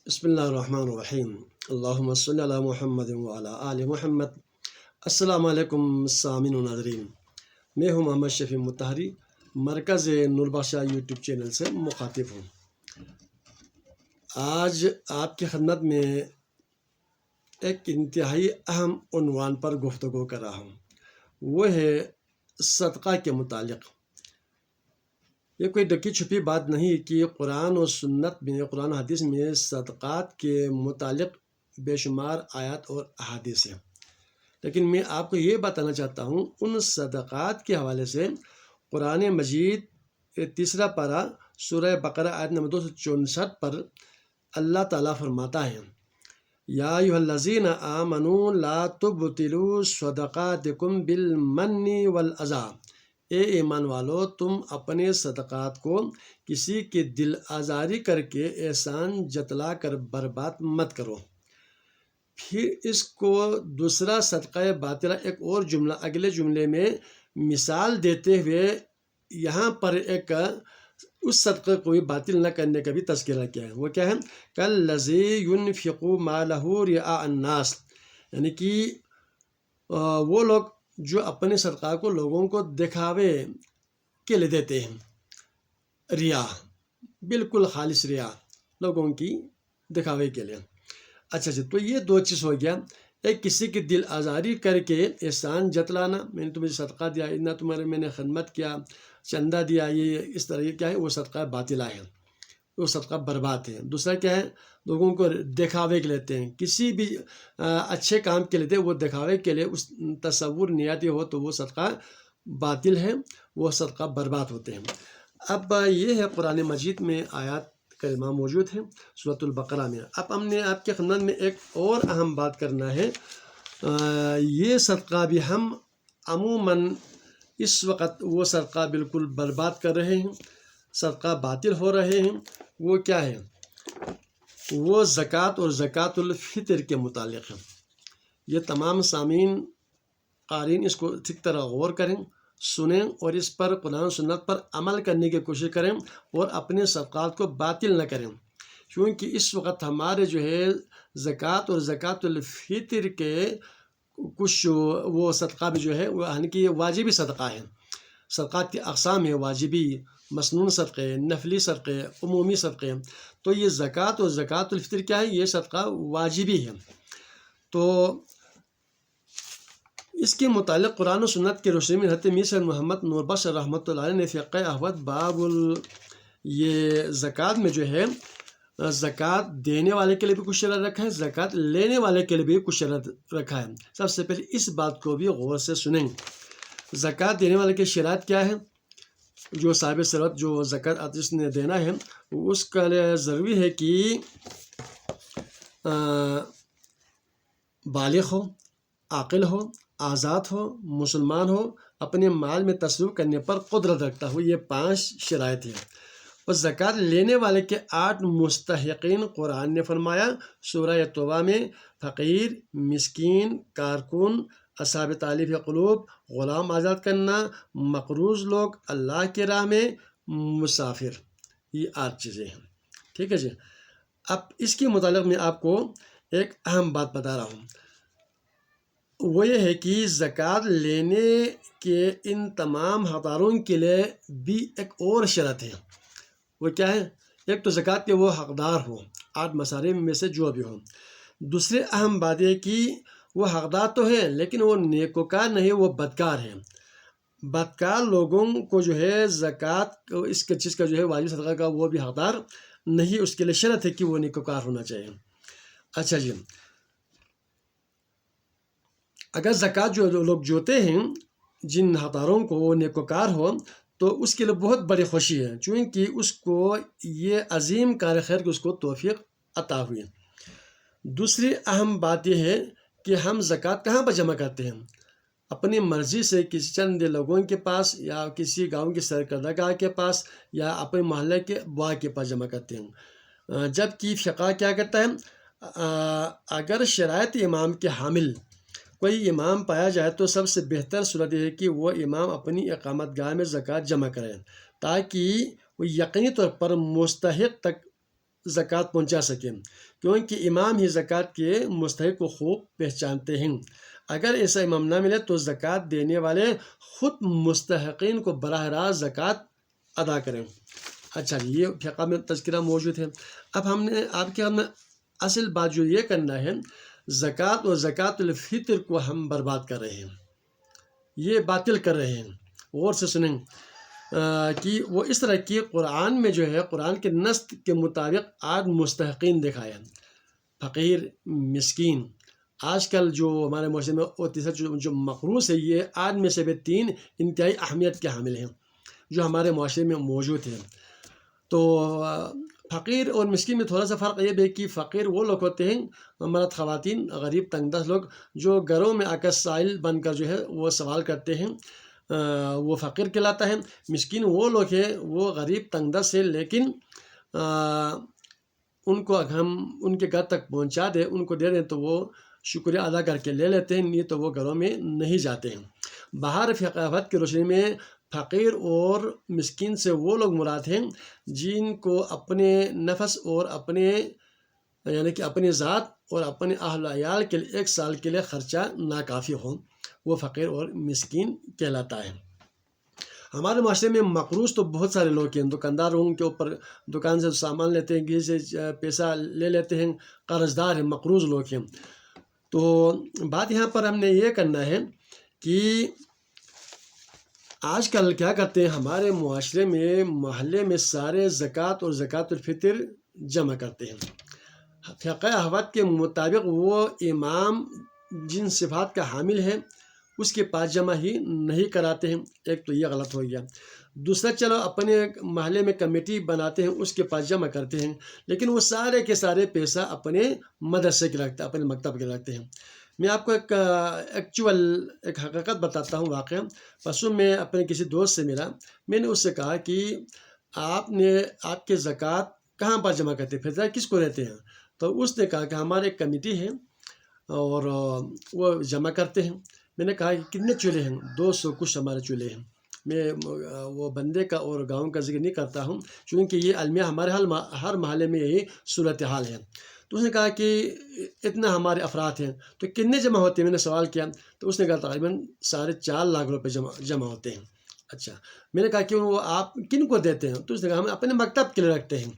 بسم اللہ الرحمن الرحیم۔ اللہم صلی علی محمد وعلی آل محمد۔ السلام علیکم سامعین و ناظرین، میں ہوں محمد شفیع مطہری، مرکز نور بخشا یوٹیوب چینل سے مخاطب ہوں۔ آج آپ کی خدمت میں ایک انتہائی اہم عنوان پر گفتگو کر رہا ہوں، وہ ہے صدقہ کے متعلق۔ یہ کوئی ڈکی چھپی بات نہیں کہ قرآن و سنت میں، قرآن و حدیث میں صدقات کے متعلق بے شمار آیات اور احادیث ہیں، لیکن میں آپ کو یہ بتانا چاہتا ہوں ان صدقات کے حوالے سے قرآن مجید 3 پارہ سورہ بقرہ آیت نمبر 264 پر اللہ تعالیٰ فرماتا ہے: یا ایھا الذین آمنوا لا تبطلوا صدقاتکم بالمن والأذی۔ اے ایمان والو، تم اپنے صدقات کو کسی کے دل آزاری کر کے، احسان جتلا کر برباد مت کرو۔ پھر اس کو دوسرا صدقہ باطلہ ایک اور جملہ اگلے جملے میں مثال دیتے ہوئے یہاں پر ایک اس صدقے کو بھی باطل نہ کرنے کا بھی تذکرہ کیا ہے۔ وہ کیا ہے؟ کالذی ينفق مالہ رئاء الناس، یعنی کہ وہ لوگ جو اپنے صدقہ کو لوگوں کو دکھاوے کے لیے دیتے ہیں، ریا، بالکل خالص ریا، لوگوں کی دکھاوے کے لیے۔ اچھا تو یہ 2 چیز ہو گیا، ایک کسی کی دل آزاری کر کے احسان جتلانا، میں نے تمہیں صدقہ دیا، اتنا تمہارے میں نے خدمت کیا، چندہ دیا، یہ اس طرح کیا ہے، وہ صدقہ باطلہ ہے، وہ صدقہ برباد ہے۔ دوسرا کیا ہے؟ لوگوں کو دکھاوے کے لیتے ہیں، کسی بھی اچھے کام کے لیتے ہیں، وہ دکھاوے کے لیے اس تصور نیتی ہو تو وہ صدقہ باطل ہے، وہ صدقہ برباد ہوتے ہیں۔ اب یہ ہے قرآن مجید میں آیات کریمہ موجود ہے سورۃ البقرہ میں۔ اب ہم نے آپ کے خدمت میں ایک اور اہم بات کرنا ہے، یہ صدقہ بھی ہم عموماً اس وقت وہ صدقہ بالکل برباد کر رہے ہیں، صدقہ باطل ہو رہے ہیں۔ وہ کیا ہے؟ وہ زکوٰۃ اور زکوٰۃ الفطر کے متعلق ہے۔ یہ تمام سامعین قارئین اس کو ٹھیک طرح غور کریں، سنیں اور اس پر قرآن و سنت پر عمل کرنے کی کوشش کریں اور اپنے صدقات کو باطل نہ کریں، کیونکہ اس وقت ہمارے جو ہے زکوٰۃ اور زکوٰۃ الفطر کے کچھ وہ صدقہ بھی جو ہے وہ یعنی کہ یہ واجبی صدقہ ہے۔ صدقات کی اقسام ہے، واجبی، مسنون صدقے، نفلی صدقے، عمومی صدقے۔ تو یہ زکوٰۃ اور زکوٰۃ الفطر کیا ہے؟ یہ صدقہ واجبی ہے۔ تو اس کے متعلق قرآن و سنت کے روشنی میں حضرت میر سید محمد نور بخش رحمۃ اللہ علیہ نے فقہ احوط باب یہ زکوٰۃ میں جو ہے زکوٰۃ دینے والے کے لیے بھی کچھ شرط رکھا ہے، زکوٰۃ لینے والے کے لیے بھی کچھ شرط رکھا ہے۔ سب سے پہلے اس بات کو بھی غور سے سنیں، زکوٰۃ دینے والے کے شرائط کیا ہے؟ جو صاحب ثروت جو زکوٰۃ جس نے دینا ہے، اس کا ضروری ہے کہ بالغ ہو، عاقل ہو، آزاد ہو، مسلمان ہو، اپنے مال میں تصرف کرنے پر قدرت رکھتا ہو۔ یہ 5 شرائط ہیں۔ اور زکوٰۃ لینے والے کے 8 مستحقین قرآن نے فرمایا سورہ توبہ میں: فقیر، مسکین، کارکن، اصحاب تالیف قلوب، غلام آزاد کرنا، مقروض لوگ، اللہ کے راہ میں، مسافر۔ یہ 8 چیزیں ہیں، ٹھیک ہے جی۔ اب اس کے متعلق میں آپ کو ایک اہم بات بتا رہا ہوں، وہ یہ ہے کہ زکوٰۃ لینے کے ان تمام حقداروں کے لیے بھی ایک اور شرط ہے۔ وہ کیا ہے؟ ایک تو زکوٰۃ کے وہ حقدار ہو، 8 مصارف میں سے جو بھی ہو۔ دوسری اہم بات یہ کہ وہ حقدار تو ہے لیکن وہ نیکوکار نہیں، وہ بدکار ہے۔ بدکار لوگوں کو جو ہے زکوٰۃ اس کے چیز کا جو ہے واجب صدقہ کا وہ بھی حقدار نہیں، اس کے لیے شرط ہے کہ وہ نیکوکار ہونا چاہیے۔ اچھا جی، اگر زکوٰۃ جو لوگ جوتے ہیں جن حقداروں کو وہ نیکوکار ہو تو اس کے لیے بہت بڑی خوشی ہے، چونکہ اس کو یہ عظیم کار خیر کہ اس کو توفیق عطا ہوئی۔ دوسری اہم بات یہ ہے کہ ہم زکوٰۃ کہاں پر جمع کرتے ہیں؟ اپنی مرضی سے کسی چند لوگوں کے پاس، یا کسی گاؤں کی سرکردہ کے پاس، یا اپنے محلے کے بوا کے پاس جمع کرتے ہیں۔ جبکہ فقہ کیا کہتا ہے؟ اگر شرائط امام کے حامل کوئی امام پایا جائے تو سب سے بہتر صورت یہ ہے کہ وہ امام اپنی اقامت گاہ میں زکوٰۃ جمع کرے، تاکہ وہ یقینی طور پر مستحق تک زکوٰۃ پہنچا سکیں، کیونکہ امام ہی زکوٰۃ کے مستحق کو خوب پہچانتے ہیں۔ اگر ایسا امام نہ ملے تو زکوٰۃ دینے والے خود مستحقین کو براہ راست زکوٰۃ ادا کریں۔ اچھا جی، یہ فقہ میں تذکرہ موجود ہے۔ اب ہم نے آپ کے ہم اصل بات جو یہ کرنا ہے، زکوٰۃ اور زکوٰۃ الفطر کو ہم برباد کر رہے ہیں، یہ باطل کر رہے ہیں۔ غور سے سنیں کہ وہ اس طرح کی قرآن میں جو ہے، قرآن کے نص کے مطابق 8 مستحقین دکھائے ہیں، فقیر، مسکین۔ آج کل جو ہمارے معاشرے میں اور تیسرا جو مقروض ہے، یہ 8 میں سے بھی 3 انتہائی اہمیت کے حامل ہیں جو ہمارے معاشرے میں موجود ہیں۔ تو فقیر اور مسکین میں تھوڑا سا فرق یہ بھی ہے کہ فقیر وہ لوگ ہوتے ہیں، مرد، خواتین، غریب، تنگ دست لوگ جو گھروں میں آ کر سائل بن کر جو ہے وہ سوال کرتے ہیں، وہ فقیر کہلاتا ہے۔ مسکین وہ لوگ ہیں، وہ غریب، تنگ دست ہے، لیکن ان کو ہم ان کے گھر تک پہنچا دیں، ان کو دے دیں تو وہ شکریہ ادا کر کے لے لیتے ہیں، نہیں تو وہ گھروں میں نہیں جاتے ہیں۔ باہر فقاہت کی روشنی میں فقیر اور مسکین سے وہ لوگ مراد ہیں جن کو اپنے نفس اور اپنے یعنی کہ اپنی ذات اور اپنے اہل و عیال کے لیے 1 سال کے لیے خرچہ ناکافی ہو، وہ فقیر اور مسکین کہلاتا ہے۔ ہمارے معاشرے میں مقروض تو بہت سارے لوگ ہیں، دکاندار ان کے اوپر دکان سے سامان لیتے ہیں، کسی سے پیسہ لے لیتے ہیں، قرض دار ہیں، مقروض لوگ ہیں۔ تو بات یہاں پر ہم نے یہ کرنا ہے کہ آج کل کیا کرتے ہیں، ہمارے معاشرے میں محلے میں سارے زکوٰۃ اور زکوٰۃ الفطر جمع کرتے ہیں۔ فقہ احوت کے مطابق وہ امام جن صفات کا حامل ہے اس کے پاس جمع ہی نہیں کراتے ہیں، ایک تو یہ غلط ہو گیا۔ دوسرا، چلو اپنے محلے میں کمیٹی بناتے ہیں، اس کے پاس جمع کرتے ہیں، لیکن وہ سارے کے سارے پیسہ اپنے مدرسے کے رکھتے ہیں، اپنے مکتب کے رکھتے ہیں۔ میں آپ کو ایک حقیقت بتاتا ہوں، واقعہ۔ پرسوں میں اپنے کسی دوست سے ملا، میں نے اس سے کہا کہ آپ کے زکوٰۃ کہاں پر جمع کرتے ہیں، فطرہ کس کو دیتے ہیں؟ تو اس نے کہا کہ ہمارے ایک کمیٹی ہے اور وہ جمع کرتے ہیں۔ میں نے کہا کہ کتنے چولہے ہیں؟ 200 کچھ ہمارے چولہے ہیں۔ میں وہ بندے کا اور گاؤں کا ذکر نہیں کرتا ہوں، چونکہ یہ المیہ ہمارے ہر محلے میں یہی صورتحال ہے۔ تو اس نے کہا کہ اتنا ہمارے افراد ہیں تو کتنے جمع ہوتے ہیں؟ میں نے سوال کیا تو اس نے کہا تقریباً 4.5 لاکھ روپے جمع ہوتے ہیں۔ اچھا، میں نے کہا کہ وہ آپ کن کو دیتے ہیں؟ تو اس نے کہا ہم اپنے مکتب کے لیے رکھتے ہیں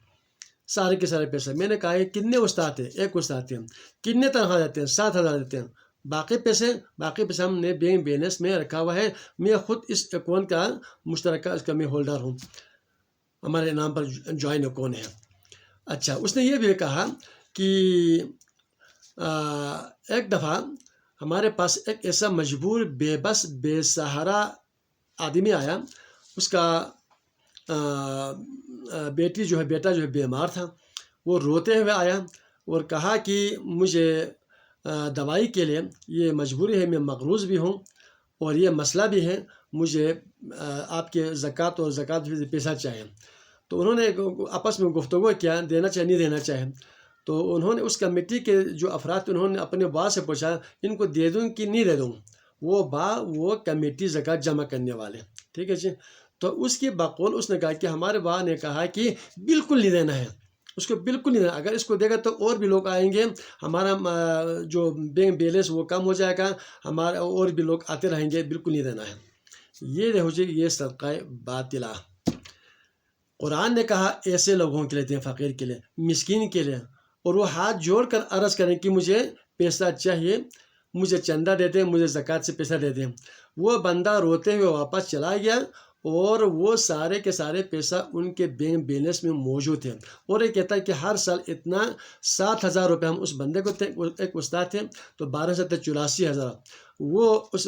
سارے کے سارے پیسے۔ میں نے کہا کہ کتنے استاد ہیں؟ 1 استاد ہیں۔ کتنے تنخواہ دیتے ہیں؟ 7,000 دیتے ہیں۔ باقی پیسے ہم نے بینک بیلنس میں رکھا ہوا ہے، میں خود اس اکاؤنٹ کا مشترکہ اس کا میں ہولڈر ہوں، ہمارے نام پر جوائن اکاؤنٹ ہے۔ اچھا، اس نے یہ بھی کہا کہ ایک دفعہ ہمارے پاس ایک ایسا مجبور، بے بس، بے سہارا آدمی آیا، اس کا بیٹا جو ہے بیمار تھا۔ وہ روتے ہوئے آیا اور کہا کہ مجھے دوائی کے لیے یہ مجبوری ہے، میں مقروض بھی ہوں اور یہ مسئلہ بھی ہے، مجھے آپ کے زکوٰۃ اور زکوٰۃ پیسہ چاہیے۔ تو انہوں نے آپس میں گفتگو کیا، دینا چاہے نہیں دینا چاہے۔ تو انہوں نے اس کمیٹی کے جو افراد تھے، انہوں نے اپنے با سے پوچھا ان کو دے دوں کہ نہیں دے دوں؟ وہ کمیٹی زکوٰۃ جمع کرنے والے، ٹھیک ہے جی۔ تو اس کی بقول اس نے کہا کہ ہمارے با نے کہا کہ بالکل نہیں دینا ہے، اس کو بالکل نہیں دینا، اگر اس کو دے گا تو اور بھی لوگ آئیں گے، ہمارا جو بینک بیلنس وہ کم ہو جائے گا، ہمارا اور بھی لوگ آتے رہیں گے، بالکل نہیں دینا ہے۔ یہ دیکھو جی، یہ صدقہ باطلہ۔ قرآن نے کہا ایسے لوگوں کے لیے دیں، فقیر کے لیے، مسکین کے لیے، اور وہ ہاتھ جوڑ کر عرض کریں کہ مجھے پیسہ چاہیے، مجھے چندہ دے دیں، مجھے زکوٰۃ سے پیسہ دے دیں۔ وہ بندہ روتے ہوئے واپس چلا گیا اور وہ سارے کے سارے پیسہ ان کے بینک بیلنس میں موجود ہے، اور یہ کہتا ہے کہ ہر سال اتنا 7,000 روپے ہم اس بندے کو ایک استاد تھے تو 12 سے 84,000 وہ اس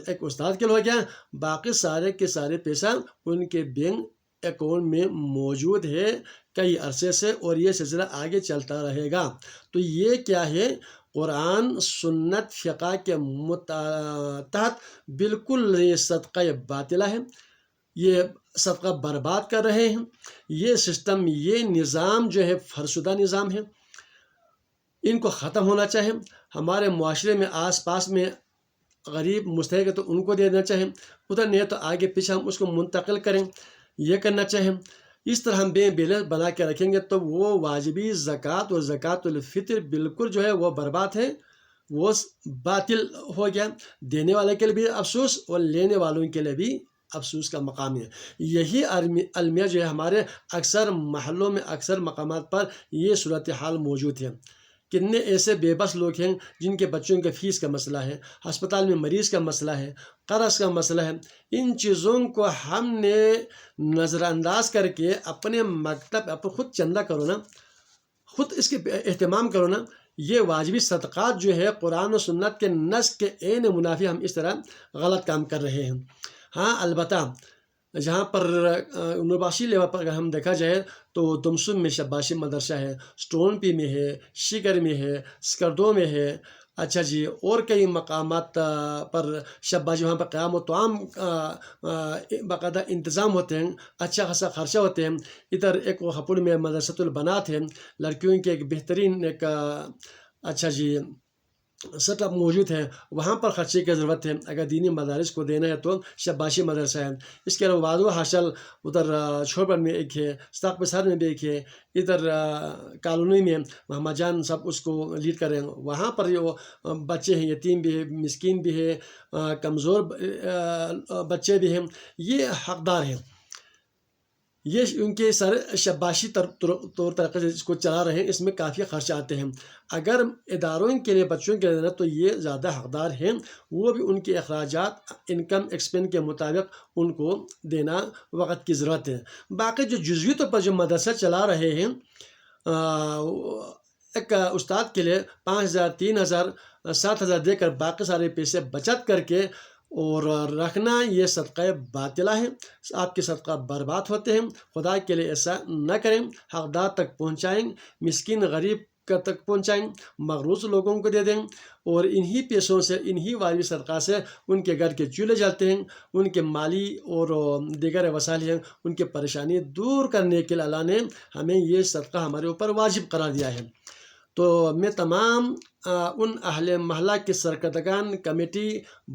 ایک استاد کے لیے ہو گیا، باقی سارے کے سارے پیسہ ان کے بینک اکاؤنٹ میں موجود ہے کئی عرصے سے، اور یہ سلسلہ آگے چلتا رہے گا۔ تو یہ کیا ہے؟ قرآن سنت فقہ کے تحت بالکل یہ صدقہ باطلہ ہے، یہ صدقہ برباد کر رہے ہیں۔ یہ سسٹم، یہ نظام جو ہے فرسودہ نظام ہے، ان کو ختم ہونا چاہیے۔ ہمارے معاشرے میں آس پاس میں غریب مستحق ہے تو ان کو دینا چاہیے، ادھر نہیں تو آگے پیچھے ہم اس کو منتقل کریں، یہ کرنا چاہیں۔ اس طرح ہم بیلنس بنا کے رکھیں گے تو وہ واجبی زکوٰۃ اور زکوٰۃ الفطر بالکل جو ہے وہ برباد ہے، وہ باطل ہو گیا۔ دینے والے کے لیے بھی افسوس اور لینے والوں کے لیے بھی افسوس کا مقام ہے۔ یہی المیہ جو ہے ہمارے اکثر محلوں میں، اکثر مقامات پر یہ صورتحال موجود ہے۔ کتنے ایسے بے بس لوگ ہیں جن کے بچوں کے فیس کا مسئلہ ہے، ہسپتال میں مریض کا مسئلہ ہے، قرض کا مسئلہ ہے۔ ان چیزوں کو ہم نے نظر انداز کر کے اپنے مکتب خود چندہ کرو نا، خود اس کے اہتمام کرو نا۔ یہ واجبی صدقات جو ہے قرآن و سنت کے نص کے عین منافی ہم اس طرح غلط کام کر رہے ہیں۔ ہاں البتہ جہاں پر نوربخشی لیول پر اگر ہم دیکھا جائے تو دمسم میں شباشی مدرسہ ہے، سٹون پی میں ہے، شیگر میں ہے، سکردو میں ہے، اچھا جی، اور کئی مقامات پر شباشی وہاں پر قیام و طعام باقاعدہ انتظام ہوتے ہیں، اچھا خاصا خرچہ ہوتے ہیں۔ ادھر ایک ہپوڑ میں مدرسۃ البنات ہے، لڑکیوں کے ایک بہترین ایک اچھا جی سیٹ اپ موجود ہے، وہاں پر خرچے کی ضرورت ہے۔ اگر دینی مدارس کو دینا ہے تو شباشی مدرسہ ہے۔ اس کے علاوہ وادو حاصل ادھر چھوڑبڑ میں ایک ہے، ساق پسار میں بھی ایک ہے، ادھر کالونی میں محمد جان صاحب اس کو لیڈ کر رہے ہیں۔ وہاں پر جو بچے ہیں، یتیم بھی ہے، مسکین بھی ہے، کمزور بچے بھی ہیں، یہ حقدار ہیں۔ یہ ان کے سر شباشی طور طریقے سے اس کو چلا رہے ہیں، اس میں کافی خرچ آتے ہیں۔ اگر اداروں کے لیے بچوں کے لیے تو یہ زیادہ حقدار ہیں، وہ بھی ان کے اخراجات انکم ایکسپینس کے مطابق ان کو دینا وقت کی ضرورت ہے۔ باقی جو جزوی طور پر جو مدرسہ چلا رہے ہیں، ایک استاد کے لیے 5,000 3,000 7,000 دے کر باقی سارے پیسے بچت کر کے اور رکھنا، یہ صدقہ باطلہ ہے۔ آپ کے صدقہ برباد ہوتے ہیں۔ خدا کے لیے ایسا نہ کریں، حقدار تک پہنچائیں، مسکین غریب تک پہنچائیں، مغروض لوگوں کو دے دیں، اور انہی پیسوں سے، انہی واجبی صدقہ سے ان کے گھر کے چولہے جلتے ہیں، ان کے مالی اور دیگر وسائل ہیں، ان کی پریشانی دور کرنے کے لیے اللہ نے ہمیں یہ صدقہ ہمارے اوپر واجب قرار دیا ہے۔ تو میں تمام ان اہل محلہ کے سرکردگان، کمیٹی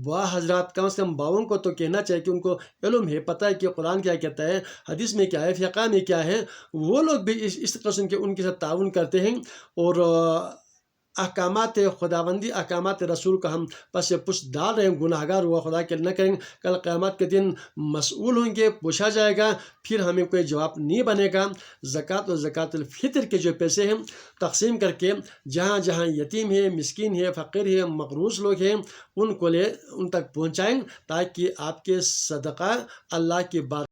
با حضرات، کم سے کم باؤں کو تو کہنا چاہیے کہ ان کو علم ہے، پتہ ہے کہ قرآن کیا کہتا ہے، حدیث میں کیا ہے، فقہ میں کیا ہے، وہ لوگ بھی اس قسم کے ان کے ساتھ تعاون کرتے ہیں، اور احکامات خداوندی، احکامات رسول کا ہم پس پش ڈال رہے ہیں۔ گناہ گار ہوا خدا کے نہ کریں، کل قیامت کے دن مسئول ہوں گے، پوچھا جائے گا، پھر ہمیں کوئی جواب نہیں بنے گا۔ زکوٰۃ اور زکوٰۃ الفطر کے جو پیسے ہیں تقسیم کر کے جہاں جہاں یتیم ہے، مسکین ہے، فقیر ہے، مقروض لوگ ہیں، ان تک پہنچائیں، تاکہ آپ کے صدقہ اللہ کی بات